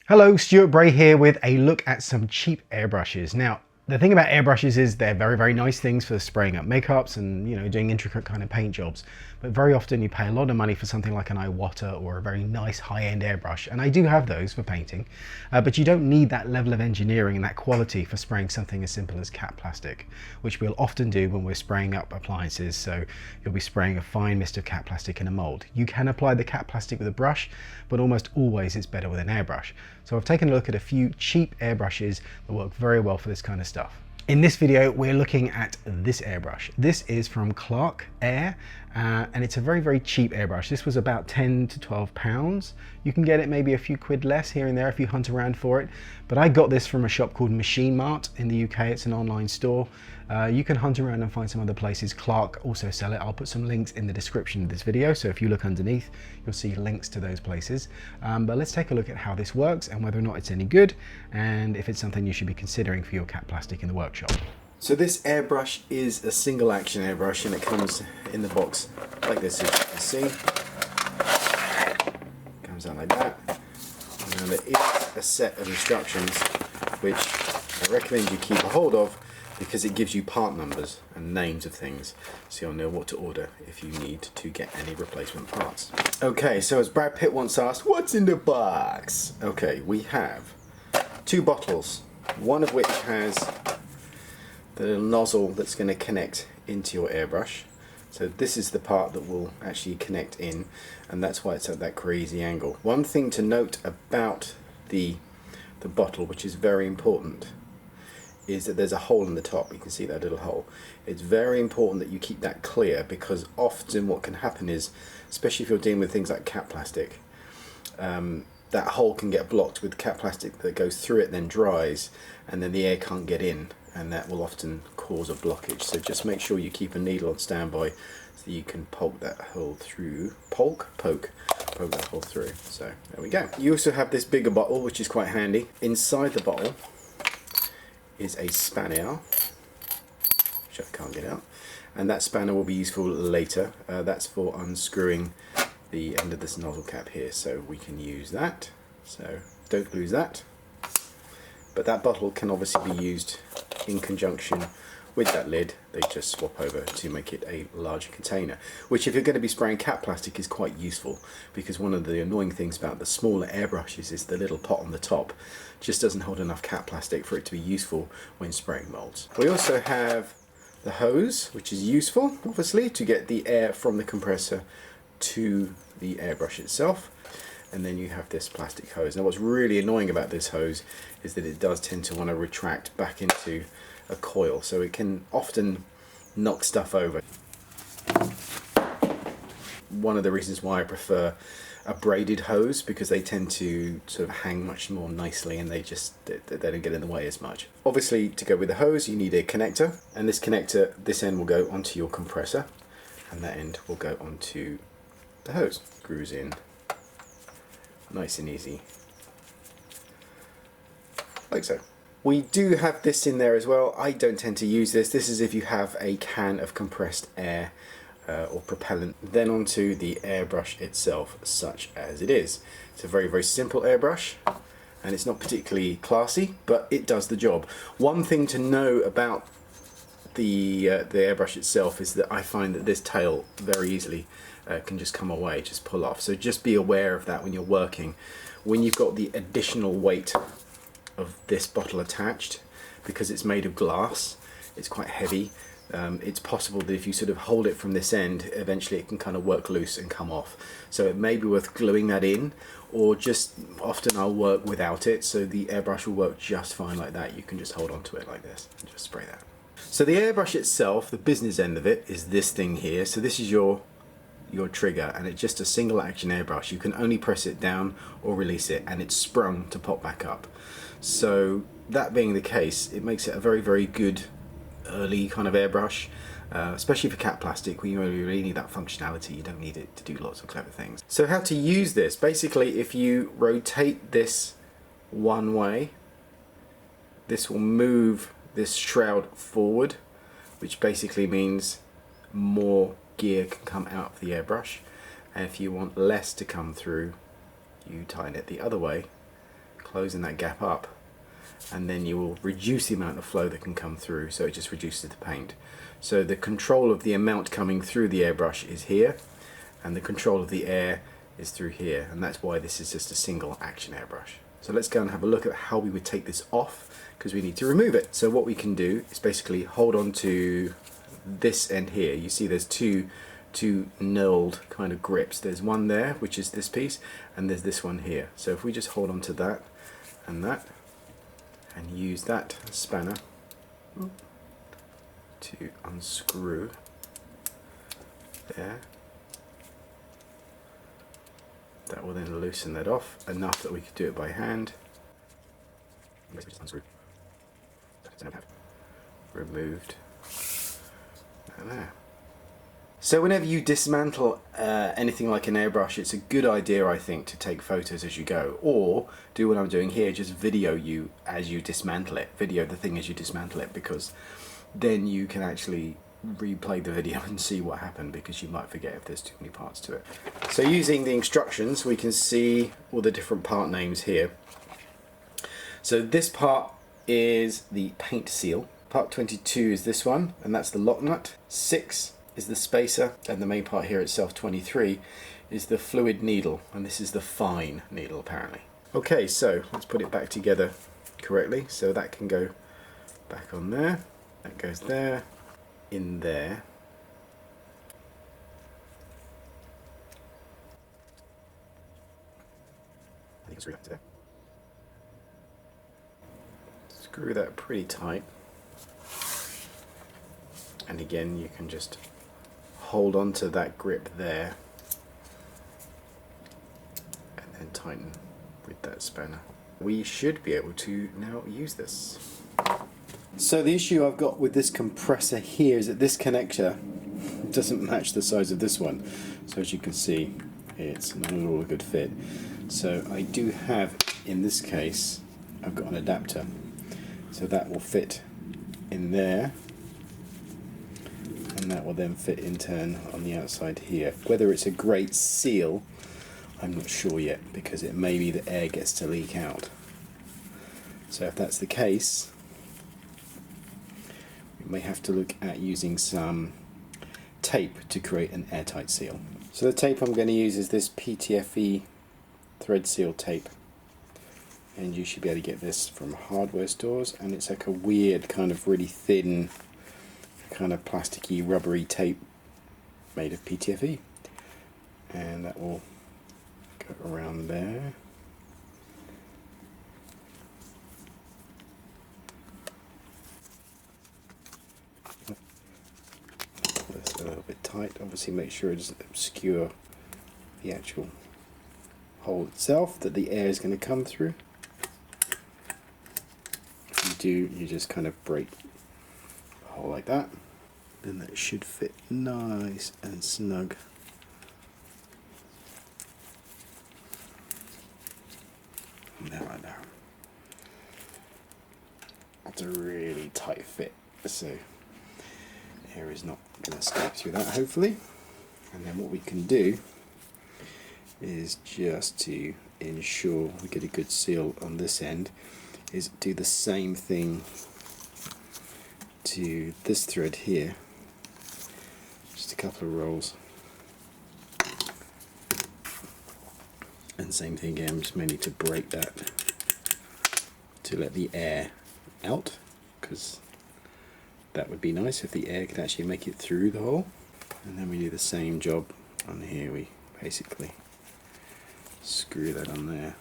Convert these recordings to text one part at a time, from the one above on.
Hello, Stuart Bray here with a look at some cheap airbrushes. Now, the thing about airbrushes is they're very nice things for spraying up makeups and, doing intricate kind of paint jobs. But very often you pay a lot of money for something like an Iwata or a very nice high-end airbrush. And I do have those for painting, but you don't need that level of engineering and that quality for spraying something as simple as cat plastic, which we'll often do when we're spraying up appliances. So you'll be spraying a fine mist of cat plastic in a mold. You can apply the cat plastic with a brush, but almost always it's better with an airbrush. So I've taken a look at a few cheap airbrushes that work very well for this kind of stuff. In this video, we're looking at this airbrush. This is from Clarke Air, and it's a very cheap airbrush. This was about 10 to 12 pounds. You can get it maybe a few quid less here and there if you hunt around for it. But I got this from a shop called Machine Mart in the UK. It's an online store. You can hunt around and find some other places. Clarke also sell it. I'll put some links in the description of this video, so if you look underneath, you'll see links to those places. But let's take a look at how this works and whether or not it's any good, and if it's something you should be considering for your cat plastic in the workshop. So this airbrush is a single action airbrush, and it comes in the box like this, as you can see. It comes out like that. And there is a set of instructions which I recommend you keep a hold of, because it gives you part numbers and names of things, so you'll know what to order if you need to get any replacement parts. Okay, so as Brad Pitt once asked, what's in the box? Okay, we have two bottles, one of which has the little nozzle that's going to connect into your airbrush. So this is the part that will actually connect in, and that's why it's at that crazy angle. One thing to note about the bottle, which is very important, is that there's a hole in the top. You can see that little hole. It's very important that you keep that clear, because often what can happen is, especially if you're dealing with things like cat plastic, that hole can get blocked with cat plastic that goes through it, then dries, and then the air can't get in, and that will often cause a blockage. So just make sure you keep a needle on standby so you can poke that hole through. Poke that hole through. So there we go. You also have this bigger bottle, which is quite handy. Inside the bottle is a spanner, which I can't get out, and that spanner will be useful later. That's for unscrewing the end of this nozzle cap here, so we can use that, so don't lose that. But that bottle can obviously be used in conjunction with that lid. They just swap over to make it a larger container, which, if you're going to be spraying cat plastic, is quite useful, because one of the annoying things about the smaller airbrushes is the little pot on the top just doesn't hold enough cat plastic for it to be useful when spraying molds. We also have the hose, which is useful obviously to get the air from the compressor to the airbrush itself. And then you have this plastic hose. Now what's really annoying about this hose is that it does tend to want to retract back into a coil, so it can often knock stuff over. One of the reasons why I prefer a braided hose, because they tend to sort of hang much more nicely, and they don't get in the way as much. Obviously, to go with the hose you need a connector, and this connector, this end will go onto your compressor and that end will go onto the hose. Screws in nice and easy, like so. We do have this in there as well. I don't tend to use this. This is if you have a can of compressed air or propellant. Then onto the airbrush itself, such as it is. It's a very simple airbrush, and it's not particularly classy, but it does the job. One thing to know about the airbrush itself is that I find that this tail very easily can just come away, just pull off. So just be aware of that when you're working. When you've got the additional weight of this bottle attached, because it's made of glass, it's quite heavy. It's possible that if you sort of hold it from this end, eventually it can kind of work loose and come off. So it may be worth gluing that in, or just, often I'll work without it, so the airbrush will work just fine like that. You can just hold on to it like this and just spray that. So the airbrush itself, the business end of it, is this thing here. So this is your trigger, and it's just a single action airbrush. You can only press it down or release it, and it's sprung to pop back up. So that being the case, it makes it a very good early kind of airbrush, especially for cat plastic, when you really need that functionality. You don't need it to do lots of clever things. So how to use this: basically, if you rotate this one way, this will move this shroud forward, which basically means more gear can come out of the airbrush. And if you want less to come through, you tighten it the other way, closing that gap up, and then you will reduce the amount of flow that can come through, so it just reduces the paint. So the control of the amount coming through the airbrush is here, and the control of the air is through here, and that's why this is just a single action airbrush. So let's go and have a look at how we would take this off, because we need to remove it. So what we can do is basically hold on to this end here. You see there's two knurled kind of grips. There's one there, which is this piece, and there's this one here. So if we just hold on to that and that, and use that spanner to unscrew there, that will then loosen that off enough that we could do it by hand. Removed. And there. So whenever you dismantle anything like an airbrush, it's a good idea, I think, to take photos as you go, or do what I'm doing here, just video you as you dismantle it, video the thing as you dismantle it, because then you can actually replay the video and see what happened, because you might forget if there's too many parts to it. So using the instructions, we can see all the different part names here. So this part is the paint seal. Part 22 is this one, and that's the lock nut. 6 is the spacer, and the main part here itself, 23, is the fluid needle, and this is the fine needle apparently. Okay, so let's put it back together correctly. So that can go back on there, that goes there, in there. I think screw that there. Screw that pretty tight, and again you can just hold on to that grip there and then tighten with that spanner. We should be able to now use this. So the issue I've got with this compressor here is that this connector doesn't match the size of this one. So as you can see, it's not at all a good fit. So I do have, in this case, I've got an adapter. So that will fit in there, and that will then fit in turn on the outside here. Whether it's a great seal, I'm not sure yet, because it may be that air gets to leak out. So if that's the case, we may have to look at using some tape to create an airtight seal. So the tape I'm going to use is this PTFE thread seal tape, and you should be able to get this from hardware stores, and it's like a weird kind of really thin kind of plasticky rubbery tape made of PTFE, and that will go around there. Pull this a little bit tight, obviously make sure it doesn't obscure the actual hole itself that the air is going to come through. If you do, you just kind of break a hole like that. Then that should fit nice and snug. There, right there. That's a really tight fit, so air is not going to escape through that, hopefully. And then what we can do is, just to ensure we get a good seal on this end, is do the same thing to this thread here. Just a couple of rolls, and same thing again, just mainly to break that, to let the air out, because that would be nice if the air could actually make it through the hole. And then we do the same job on here. We basically screw that on there.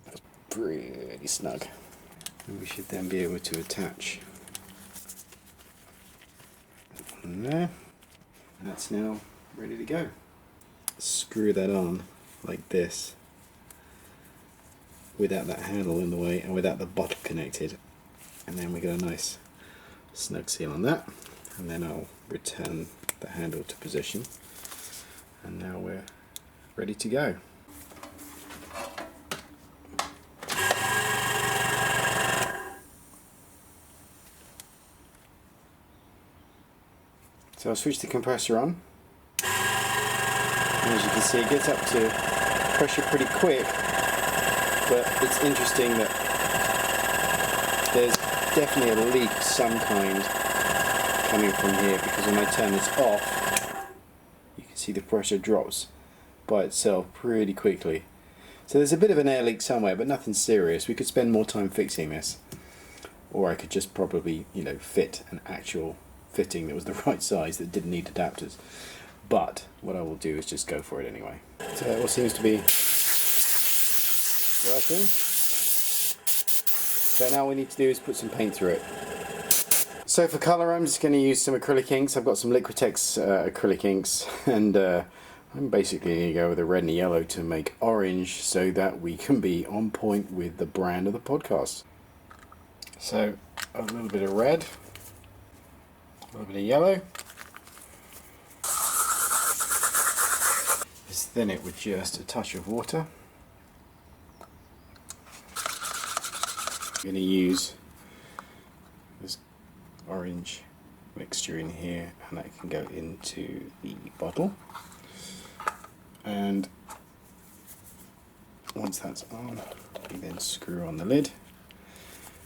That's pretty snug, and we should then be able to attach that on there, and that's now ready to go. Screw that on like this, without that handle in the way and without the bottle connected, and then we get a nice snug seal on that. And then I'll return the handle to position, and now we're ready to go. So I'll switch the compressor on, and as you can see, it gets up to pressure pretty quick, But it's interesting that there's definitely a leak of some kind coming from here, because when I turn this off, you can see the pressure drops by itself pretty quickly. So there's a bit of an air leak somewhere, but nothing serious. We could spend more time fixing this, or I could just probably, you know, fit an actual fitting that was the right size that didn't need adapters. But what I will do is just go for it anyway. So it all seems to be working. So now all we need to do is put some paint through it. So for colour, I'm just going to use some acrylic inks. I've got some Liquitex acrylic inks, and I'm basically going to go with a red and a yellow to make orange, so that we can be on point with the brand of the podcast. So a little bit of red, a little bit of yellow. Just thin it with just a touch of water. I'm going to use this orange mixture in here, and that can go into the bottle. And once that's on, we then screw on the lid,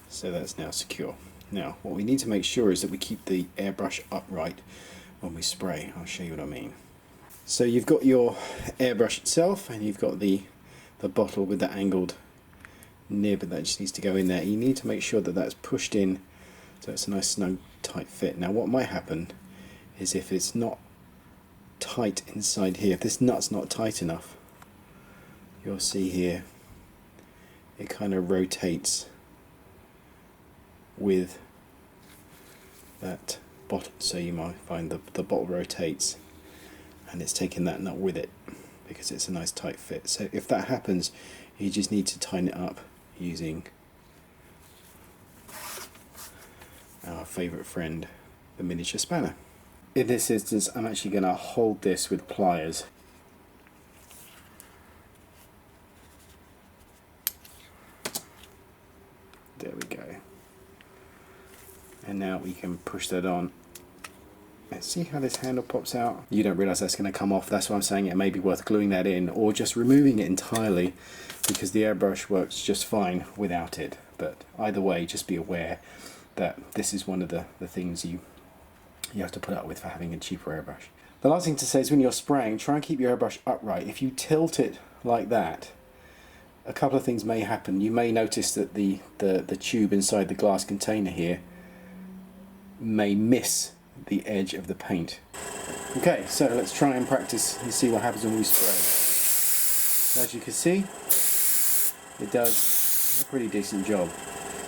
so that's now secure. Now what we need to make sure is that we keep the airbrush upright when we spray. I'll show you what I mean. So you've got your airbrush itself, and you've got the bottle with the angled nib that just needs to go in there. You need to make sure that that's pushed in so it's a nice snug tight fit. Now what might happen is, if it's not tight inside here, if this nut's not tight enough, you'll see here it kind of rotates with that bottle. So you might find the bottle rotates and it's taking that nut with it, because it's a nice tight fit. So if that happens, you just need to tighten it up using our favourite friend, the miniature spanner. In this instance, I'm actually going to hold this with pliers. There we go. And now we can push that on. Let's see how this handle pops out. You don't realise that's going to come off. That's why I'm saying it may be worth gluing that in, or just removing it entirely, because the airbrush works just fine without it. But either way, just be aware that this is one of the things you have to put up with for having a cheaper airbrush. The last thing to say is, when you're spraying, try and keep your airbrush upright. If you tilt it like that, a couple of things may happen. You may notice that the tube inside the glass container here may miss the edge of the paint. Okay, so let's try and practice and see what happens when we spray. As you can see, it does a pretty decent job.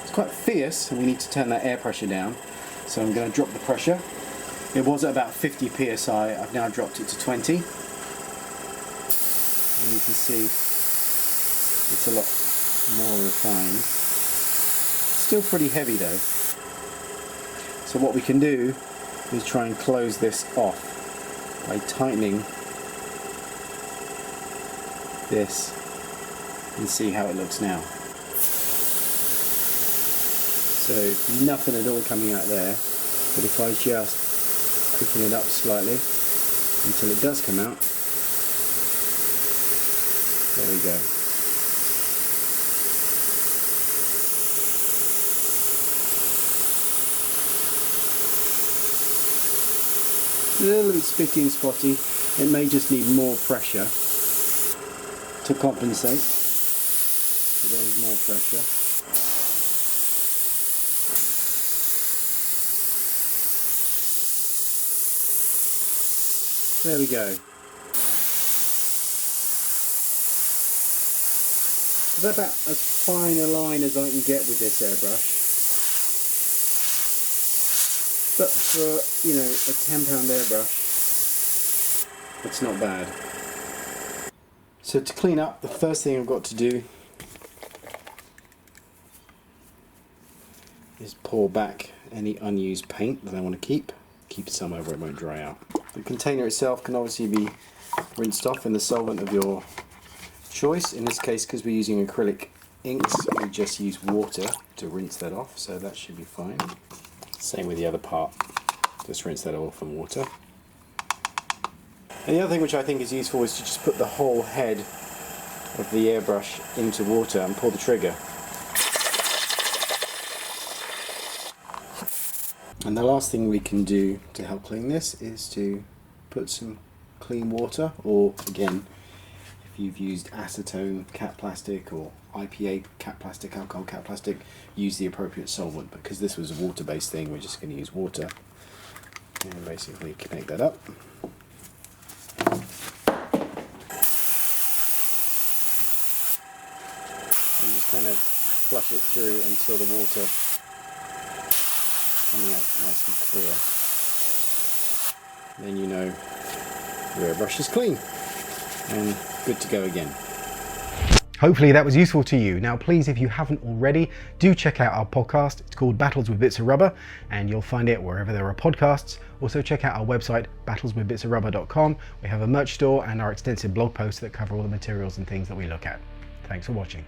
It's quite fierce, and we need to turn that air pressure down. So I'm going to drop the pressure. It was at about 50 psi. I've now dropped it to 20. And you can see it's a lot more refined. Still pretty heavy though. So what we can do is try and close this off by tightening this, and see how it looks now. So nothing at all coming out there, but if I just quicken it up slightly until it does come out, there we go. A little bit spitty and spotty. It may just need more pressure to compensate. So there's more pressure. There we go. That's about as fine a line as I can get with this airbrush. But for, you know, a £10 airbrush, it's not bad. So to clean up, the first thing I've got to do is pour back any unused paint that I want to keep it somewhere where it won't dry out. The container itself can obviously be rinsed off in the solvent of your choice. In this case, because we're using acrylic inks, we just use water to rinse that off, so that should be fine. Same with the other part, just rinse that off in water. And the other thing which I think is useful is to just put the whole head of the airbrush into water and pull the trigger. And the last thing we can do to help clean this is to put some clean water, or again, if you've used acetone cat plastic or IPA cat plastic, alcohol cat plastic, use the appropriate solvent. Because this was a water-based thing, we're just going to use water and basically connect that up. And just kind of flush it through until the water coming out nice and clear. Then you know your airbrush is clean and good to go again. Hopefully that was useful to you. Now please, if you haven't already, do check out our podcast. It's called Battles with Bits of Rubber, and you'll find it wherever there are podcasts. Also check out our website, battleswithbitsofrubber.com. We have a merch store and our extensive blog posts that cover all the materials and things that we look at. Thanks for watching.